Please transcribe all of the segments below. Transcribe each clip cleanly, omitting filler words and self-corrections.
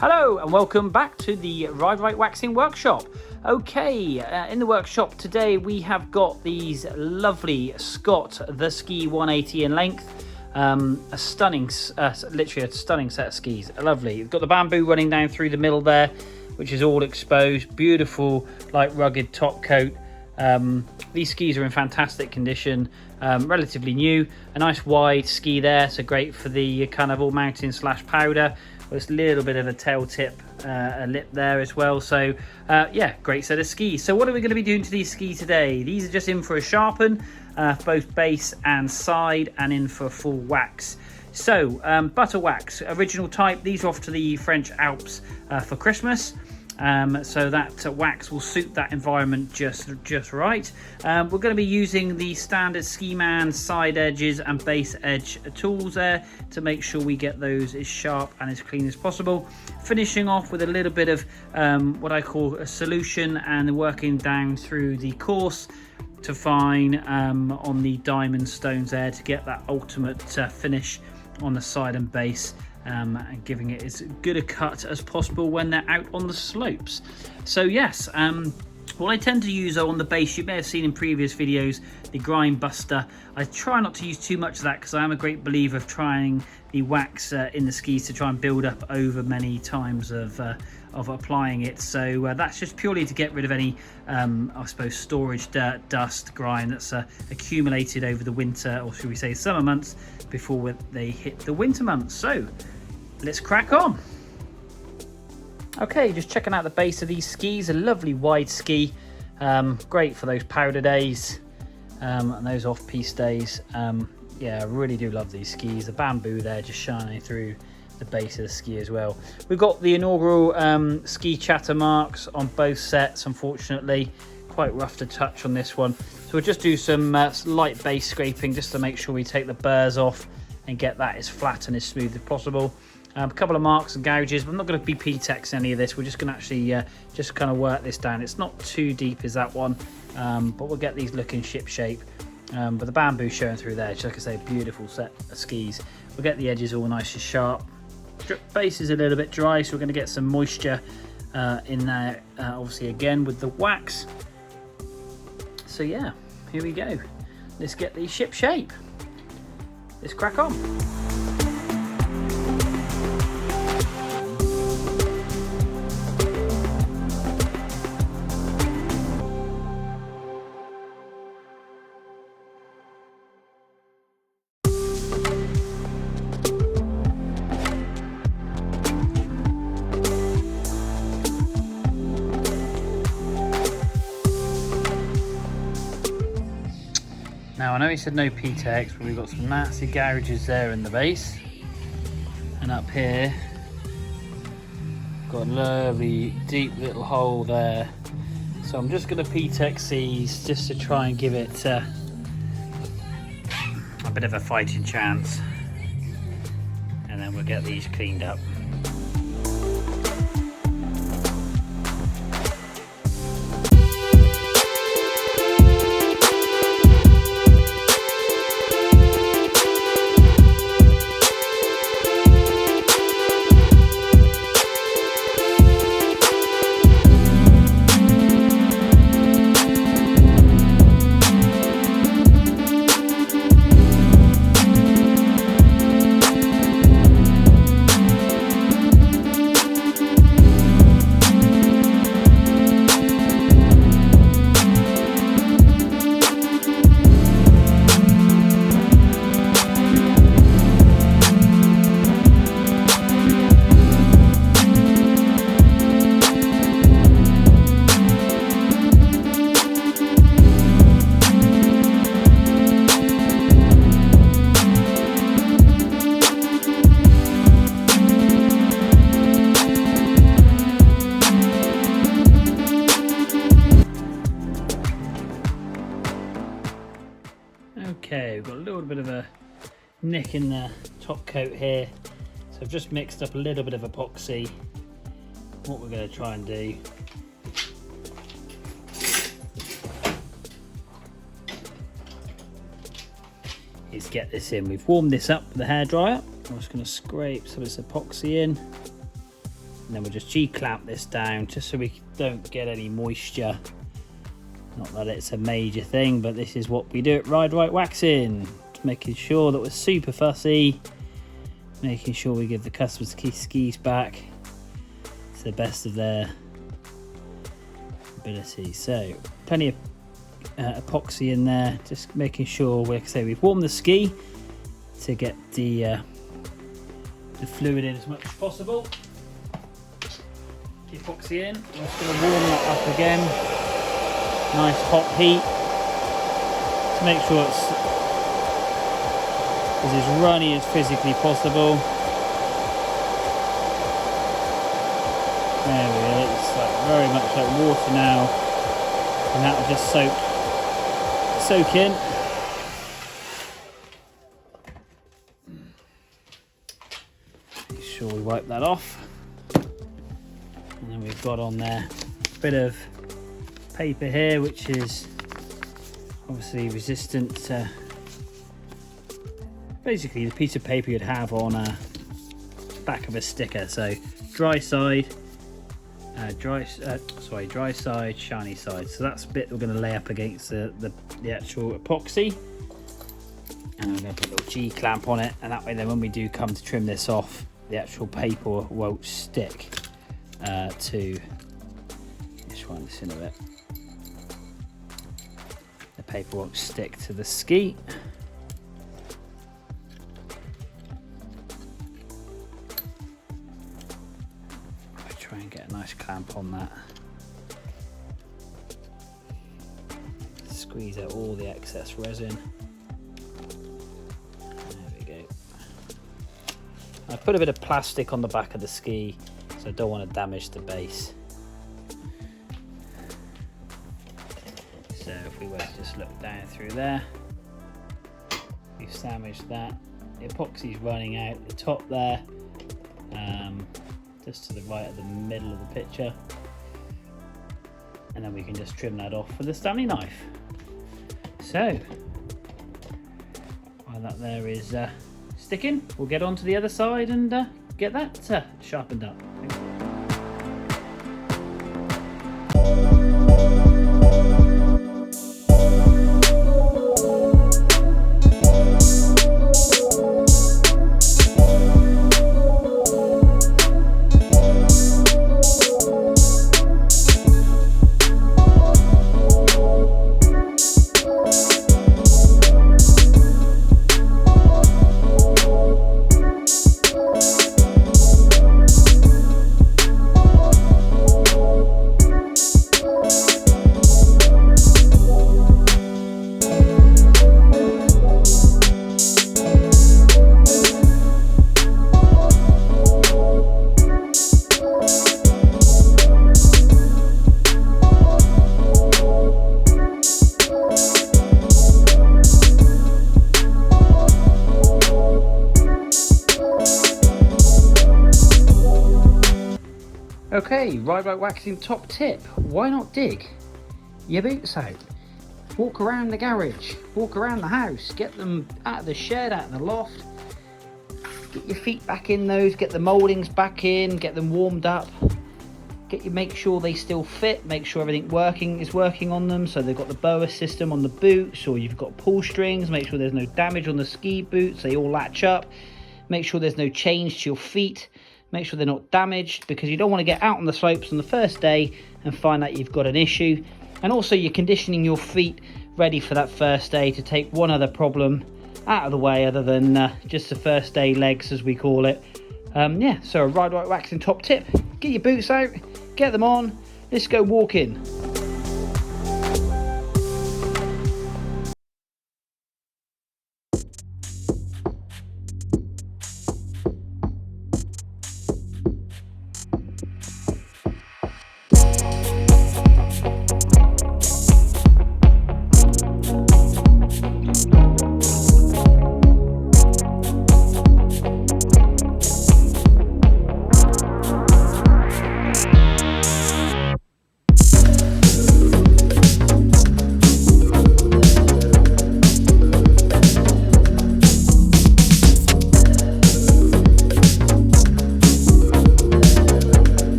Hello and welcome back to the Ride Right Waxing Workshop. Okay, in the workshop today we have got these lovely Scott the Ski 180 in length. A stunning, literally a stunning set of skis. Lovely. We've got the bamboo running down through the middle there, which is all exposed. Beautiful, like rugged top coat. These skis are in fantastic condition, relatively new. A nice wide ski there, so great for the kind of all mountain / powder. There's a little bit of a tail tip, a lip there as well. So yeah, great set of skis. So what are we going to be doing to these skis today? These are just in for a sharpen, both base and side, and in for full wax. So butter wax, original type. These are off to the French Alps for Christmas. So that wax will suit that environment just right. We're going to be using the standard Ski Man side edges and base edge tools there to make sure we get those as sharp and as clean as possible. Finishing off with a little bit of what I call a solution, and working down through the course to fine on the diamond stones there to get that ultimate finish on the side and base. And giving it as good a cut as possible when they're out on the slopes. So yes, what I tend to use on the base, you may have seen in previous videos, the grind buster. I try not to use too much of that because I am a great believer of trying the wax in the skis to try and build up over many times of applying it. So that's just purely to get rid of any I suppose storage dirt, dust, grime that's accumulated over the winter, or should we say summer months, before they hit the winter months. So let's crack on. Okay, just checking out the base of these skis. A lovely wide ski, great for those powder days and those off-piste days. Yeah, I really do love these skis. The bamboo there just shining through the base of the ski as well. We've got the inaugural ski chatter marks on both sets, unfortunately. Quite rough to touch on this one. So we'll just do some light base scraping just to make sure we take the burrs off and get that as flat and as smooth as possible. A couple of marks and gouges, but I'm not going to be P-Tex any of this. We're just going to actually just kind of work this down. It's not too deep as that one, but we'll get these looking ship shape. But the bamboo showing through there, just like I say, beautiful set of skis. We'll get the edges all nice and sharp. Base is a little bit dry, so we're going to get some moisture in there, obviously again with the wax. So yeah, here we go. Let's get these ship shape. Let's crack on. Now I know he said no P-Tex, but we've got some nasty gouges there in the base, and up here got a lovely deep little hole there. So I'm just going to P-Tex these just to try and give it a bit of a fighting chance, and then we'll get these cleaned up. Okay, we've got a little bit of a nick in the top coat here, so I've just mixed up a little bit of epoxy. What we're going to try and do is get this in. We've warmed this up with the hairdryer. I'm just going to scrape some of this epoxy in, And then we'll just G-clamp this down just so we don't get any moisture. Not that it's a major thing, but this is what we do at Ride Right Waxing. Making sure that we're super fussy, making sure we give the customers skis back to the best of their ability. So plenty of epoxy in there, just making sure, like I say, we've warmed the ski to get the fluid in as much as possible. The epoxy in, we're just going to warm that up again, nice hot heat to make sure it's as runny as physically possible. There we go, it's like very much like water now, and that will just soak in. Make sure we wipe that off, and then we've got on there a bit of paper here, which is obviously resistant to basically the piece of paper you'd have on a back of a sticker. So dry side, dry side, shiny side. So that's the bit we're going to lay up against the actual epoxy, and I'm going to put a little G clamp on it, and that way then when we do come to trim this off, the actual paper won't stick to, just wind this in a bit, the paper won't stick to the ski. Try and get a nice clamp on that. Squeeze out all the excess resin. There we go. I put a bit of plastic on the back of the ski, so I don't want to damage the base. So if we were to just look down through there, we've sandwiched that. The epoxy's running out the top there. Just to the right of the middle of the picture, and then we can just trim that off with a Stanley knife. So while that there is sticking, we'll get on to the other side and get that sharpened up. Okay, Ride Right Waxing top tip. Why not dig your boots out? Walk around the garage, walk around the house, get them out of the shed, out of the loft. Get your feet back in those, get the mouldings back in, get them warmed up. Make sure they still fit, make sure everything is working on them. So they've got the boa system on the boots, or you've got pull strings. Make sure there's no damage on the ski boots, they all latch up. Make sure there's no change to your feet. Make sure they're not damaged, because you don't want to get out on the slopes on the first day and find out you've got an issue. And also you're conditioning your feet ready for that first day to take one other problem out of the way, other than just the first day legs, as we call it. Yeah, so a Ride Right Waxing top tip: get your boots out, get them on, let's go walking.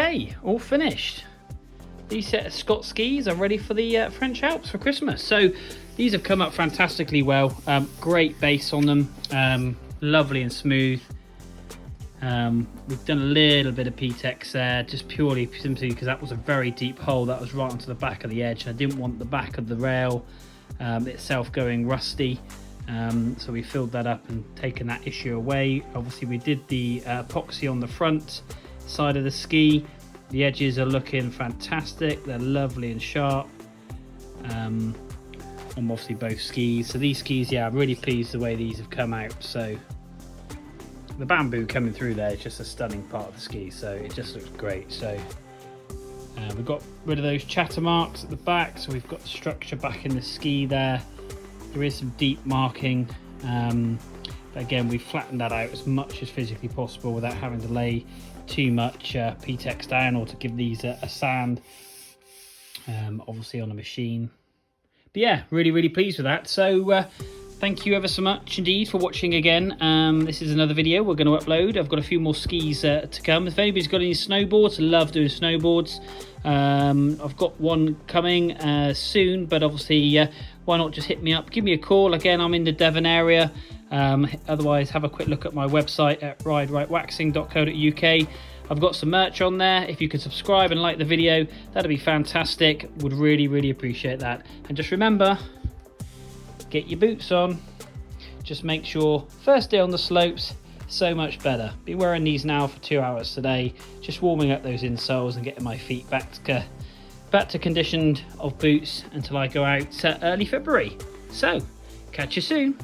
Okay, all finished. These set of Scott skis are ready for the French Alps for Christmas. So these have come up fantastically well. Great base on them, lovely and smooth. We've done a little bit of P-Tex there, just simply because that was a very deep hole that was right onto the back of the edge. I didn't want the back of the rail itself going rusty. So we filled that up and taken that issue away. Obviously we did the epoxy on the front side of the ski. The edges are looking fantastic, they're lovely and sharp on obviously both skis. So these skis, yeah, I'm really pleased the way these have come out. So the bamboo coming through there is just a stunning part of the ski, so it just looks great. So we've got rid of those chatter marks at the back, so we've got the structure back in the ski there. There is some deep marking, but again we've flattened that out as much as physically possible without having to lay too much P-Tex down or to give these a sand, obviously on a machine. But yeah, really pleased with that. So thank you ever so much indeed for watching again. This is another video we're going to upload. I've got a few more skis to come. If anybody's got any snowboards, I love doing snowboards. I've got one coming soon, but obviously why not just hit me up, give me a call. Again, I'm in the Devon area. Otherwise, have a quick look at my website at riderightwaxing.co.uk. I've got some merch on there. If you could subscribe and like the video, that'd be fantastic. Would really appreciate that. And just remember, get your boots on. Just make sure first day on the slopes, so much better. Be wearing these now for 2 hours today, just warming up those insoles and getting my feet back to conditioned of boots until I go out early February. So catch you soon.